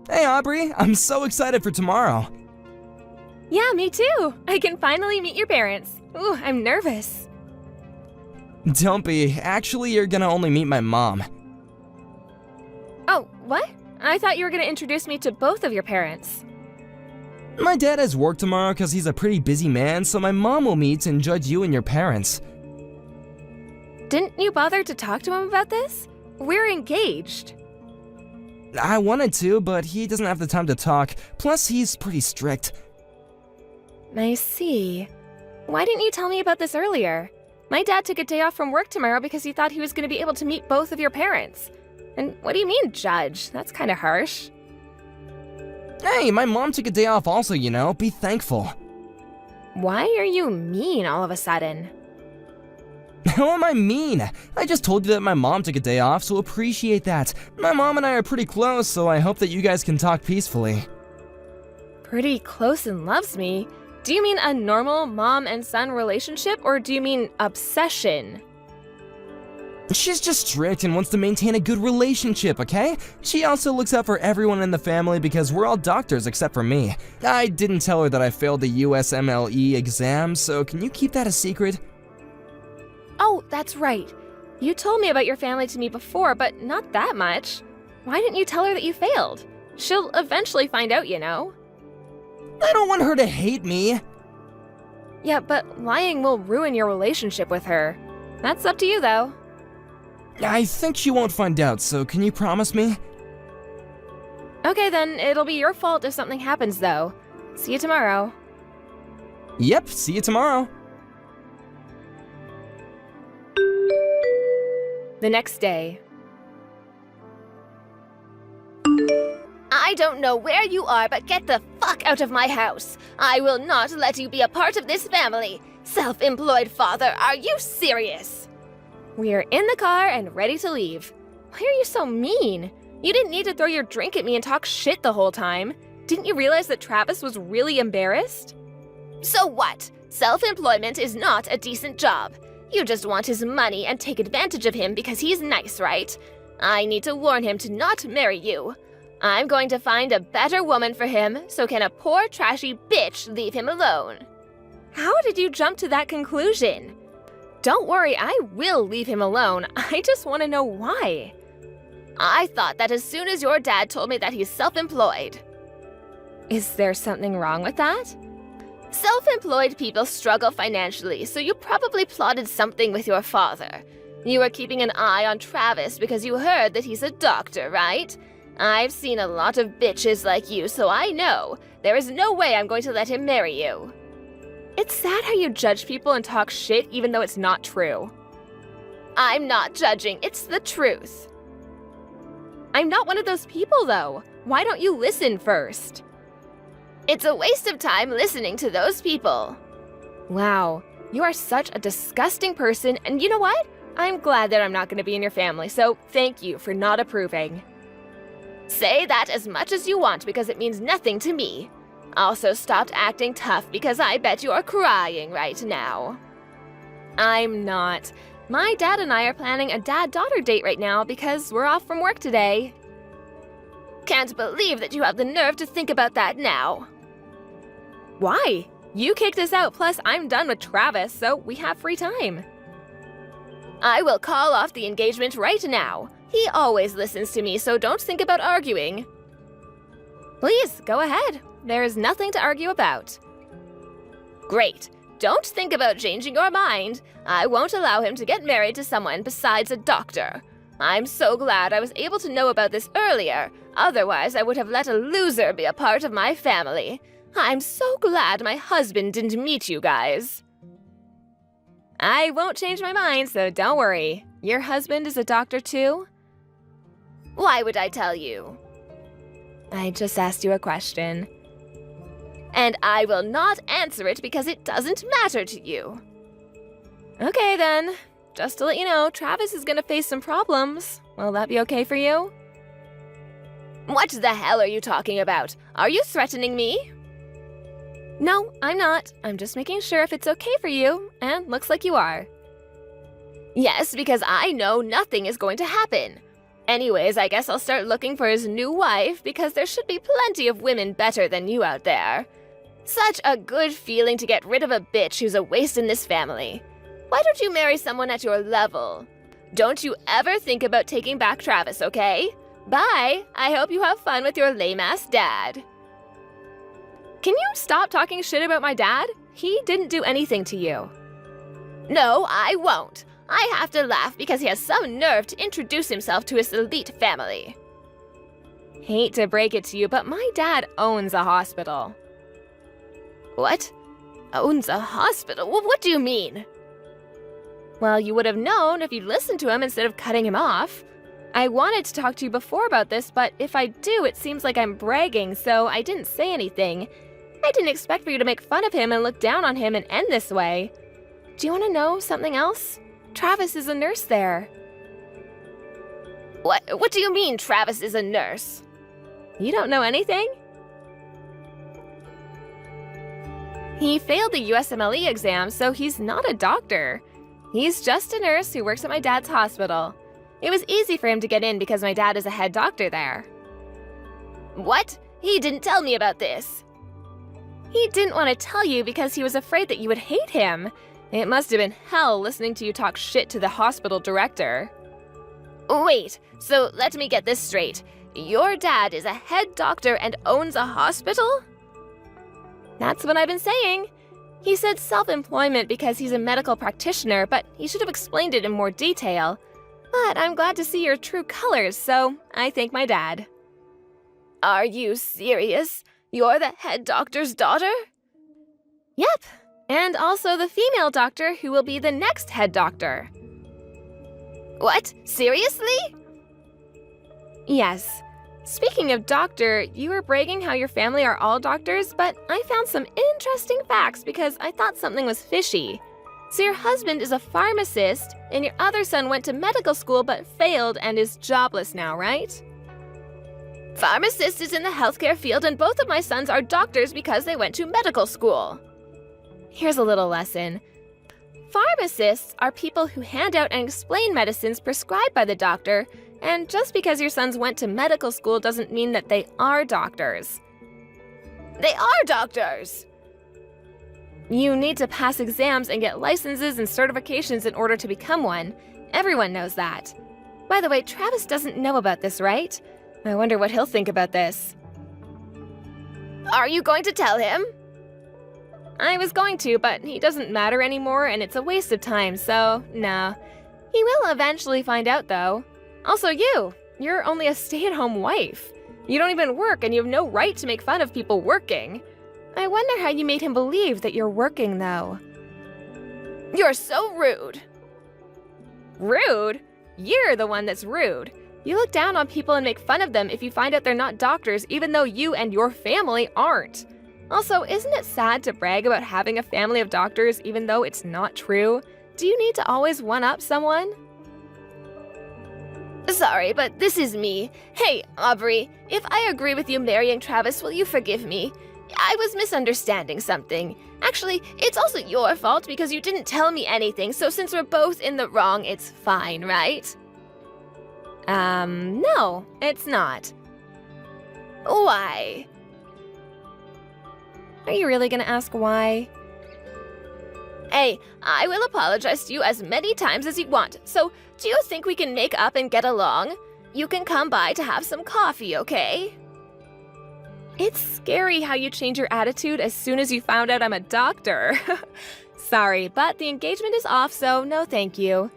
Hey Aubrey, I'm so excited for tomorrow. Yeah, me too. I can finally meet your parents. Ooh, I'm nervous. Don't be. Actually, you're gonna only meet my mom. Oh, what? I thought you were gonna introduce me to both of your parents. My dad has work tomorrow because he's a pretty busy man, so my mom will meet and judge you and your parents. Didn't you bother to talk to him about this? We're engaged. I wanted to, but he doesn't have the time to talk. Plus, he's pretty strict. I see. Why didn't you tell me about this earlier? My dad took a day off from work tomorrow because he thought he was going to be able to meet both of your parents. And what do you mean, judge? That's kind of harsh. Hey, my mom took a day off also, you know. Be thankful. Why are you mean all of a sudden? How am I mean? I just told you that my mom took a day off, so appreciate that. My mom and I are pretty close, so I hope that you guys can talk peacefully. Pretty close and loves me? Do you mean a normal mom and son relationship, or do you mean obsession? She's just strict and wants to maintain a good relationship, okay? She also looks out for everyone in the family because we're all doctors except for me. I didn't tell her that I failed the USMLE exam, so can you keep that a secret? Oh, that's right. You told me about your family to me before, but not that much. Why didn't you tell her that you failed? She'll eventually find out, you know. I don't want her to hate me. Yeah, but lying will ruin your relationship with her. That's up to you, though. I think she won't find out, so can you promise me? Okay, then it'll be your fault if something happens, though. See you tomorrow. Yep, see you tomorrow. The next day. I don't know where you are, but get the fuck out of my house. I will not let you be a part of this family. Self-employed father, are you serious? We're in the car and ready to leave. Why are you so mean? You didn't need to throw your drink at me and talk shit the whole time. Didn't you realize that Travis was really embarrassed? So what? Self-employment is not a decent job. You just want his money and take advantage of him because he's nice, right? I need to warn him to not marry you. I'm going to find a better woman for him, so can a poor trashy bitch leave him alone? How did you jump to that conclusion? Don't worry, I will leave him alone. I just want to know why. I thought that as soon as your dad told me that he's self-employed. Is there something wrong with that? Self-employed people struggle financially, so you probably plotted something with your father. You were keeping an eye on Travis because you heard that he's a doctor, right? I've seen a lot of bitches like you, so I know. There is no way I'm going to let him marry you. It's sad how you judge people and talk shit even though it's not true. I'm not judging, it's the truth. I'm not one of those people, though. Why don't you listen first? It's a waste of time listening to those people. Wow, you are such a disgusting person, and you know what? I'm glad that I'm not going to be in your family, so thank you for not approving. Say that as much as you want because it means nothing to me. Also, stop acting tough because I bet you're crying right now. I'm not. My dad and I are planning a dad-daughter date right now because we're off from work today. Can't believe that you have the nerve to think about that now. Why? You kicked us out, plus I'm done with Travis, so we have free time. I will call off the engagement right now. He always listens to me, so don't think about arguing. Please, go ahead. There is nothing to argue about. Great. Don't think about changing your mind. I won't allow him to get married to someone besides a doctor. I'm so glad I was able to know about this earlier. Otherwise, I would have let a loser be a part of my family. I'm so glad my husband didn't meet you guys. I won't change my mind, so don't worry. Your husband is a doctor too? Why would I tell you? I just asked you a question. And I will not answer it because it doesn't matter to you. Okay then. Just to let you know, Travis is gonna face some problems. Will that be okay for you? What the hell are you talking about? Are you threatening me? No, I'm not. I'm just making sure if it's okay for you, and looks like you are. Yes, because I know nothing is going to happen. Anyways, I guess I'll start looking for his new wife because there should be plenty of women better than you out there. Such a good feeling to get rid of a bitch who's a waste in this family. Why don't you marry someone at your level? Don't you ever think about taking back Travis, okay? Bye! I hope you have fun with your lame-ass dad. Can you stop talking shit about my dad? He didn't do anything to you. No, I won't. I have to laugh because he has some nerve to introduce himself to his elite family. Hate to break it to you, but my dad owns a hospital. What? Owns a hospital? What do you mean? Well, you would have known if you'd listened to him instead of cutting him off. I wanted to talk to you before about this, but if I do, it seems like I'm bragging, so I didn't say anything. I didn't expect for you to make fun of him and look down on him and end this way. Do you want to know something else? Travis is a nurse there. What do you mean Travis is a nurse? You don't know anything? He failed the USMLE exam, so he's not a doctor. He's just a nurse who works at my dad's hospital. It was easy for him to get in because my dad is a head doctor there. What? He didn't tell me about this. He didn't want to tell you because he was afraid that you would hate him. It must have been hell listening to you talk shit to the hospital director. Wait, so let me get this straight. Your dad is a head doctor and owns a hospital? That's what I've been saying. He said self-employment because he's a medical practitioner, but he should have explained it in more detail. But I'm glad to see your true colors, so I thank my dad. Are you serious? You're the head doctor's daughter? Yep, and also the female doctor who will be the next head doctor. What? Seriously? Yes. Speaking of doctor, you were bragging how your family are all doctors, but I found some interesting facts because I thought something was fishy. So your husband is a pharmacist, and your other son went to medical school but failed and is jobless now, right? Pharmacist is in the healthcare field, and both of my sons are doctors because they went to medical school. Here's a little lesson. Pharmacists are people who hand out and explain medicines prescribed by the doctor, and just because your sons went to medical school doesn't mean that they are doctors. They are doctors! You need to pass exams and get licenses and certifications in order to become one. Everyone knows that. By the way, Travis doesn't know about this, right? I wonder what he'll think about this. Are you going to tell him? I was going to, but he doesn't matter anymore and it's a waste of time, so no. He will eventually find out, though. Also, you're only a stay-at-home wife. You don't even work and you have no right to make fun of people working. I wonder how you made him believe that you're working, though. You're so rude. Rude? You're the one that's rude. You look down on people and make fun of them if you find out they're not doctors, even though you and your family aren't. Also, isn't it sad to brag about having a family of doctors even though it's not true? Do you need to always one-up someone? Sorry, but this is me. Hey, Aubrey, if I agree with you marrying Travis, will you forgive me? I was misunderstanding something. Actually, it's also your fault because you didn't tell me anything, so since we're both in the wrong, it's fine, right? No, it's not. Why? Are you really gonna ask why? Hey, I will apologize to you as many times as you want, so do you think we can make up and get along? You can come by to have some coffee, okay? It's scary how you change your attitude as soon as you found out I'm a doctor. Sorry, but the engagement is off, so no thank you.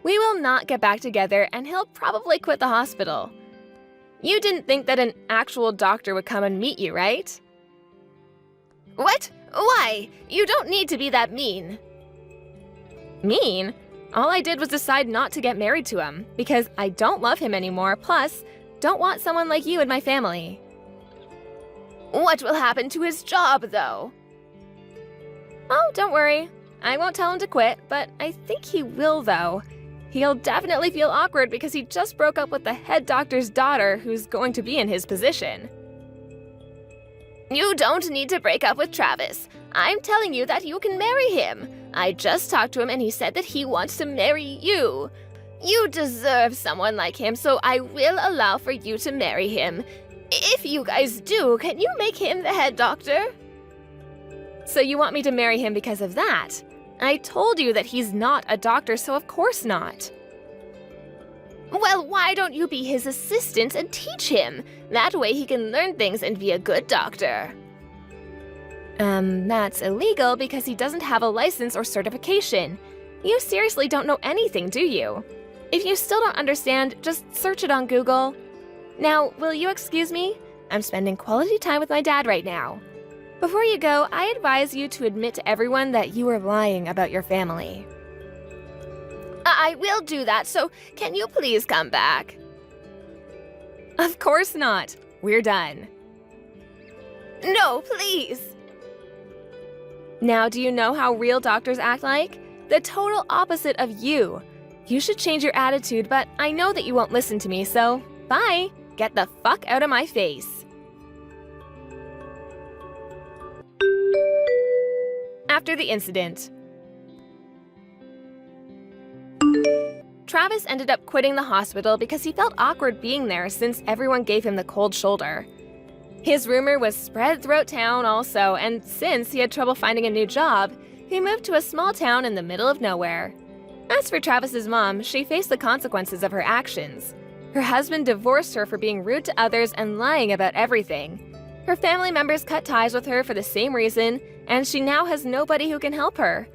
We will not get back together, and he'll probably quit the hospital. You didn't think that an actual doctor would come and meet you, right? What? Why? You don't need to be that mean. Mean? All I did was decide not to get married to him, because I don't love him anymore, plus, don't want someone like you in my family. What will happen to his job, though? Oh, don't worry. I won't tell him to quit, but I think he will, though. He'll definitely feel awkward because he just broke up with the head doctor's daughter who's going to be in his position. You don't need to break up with Travis. I'm telling you that you can marry him. I just talked to him and he said that he wants to marry you. You deserve someone like him, so I will allow for you to marry him. If you guys do, can you make him the head doctor? So you want me to marry him because of that? I told you that he's not a doctor, so of course not. Well, why don't you be his assistant and teach him? That way he can learn things and be a good doctor. That's illegal because he doesn't have a license or certification. You seriously don't know anything, do you? If you still don't understand, just search it on Google. Now, will you excuse me? I'm spending quality time with my dad right now. Before you go, I advise you to admit to everyone that you were lying about your family. I will do that, so can you please come back? Of course not. We're done. No, please. Now, do you know how real doctors act like? The total opposite of you. You should change your attitude, but I know that you won't listen to me, so bye. Get the fuck out of my face. After the incident, Travis ended up quitting the hospital because he felt awkward being there since everyone gave him the cold shoulder. His rumor was spread throughout town also, and since he had trouble finding a new job, he moved to a small town in the middle of nowhere. As for Travis's mom, she faced the consequences of her actions. Her husband divorced her for being rude to others and lying about everything. Her family members cut ties with her for the same reason, and she now has nobody who can help her.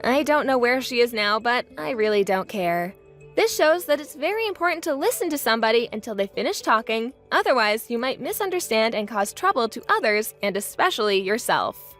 I don't know where she is now, but I really don't care. This shows that it's very important to listen to somebody until they finish talking, otherwise you might misunderstand and cause trouble to others and especially yourself.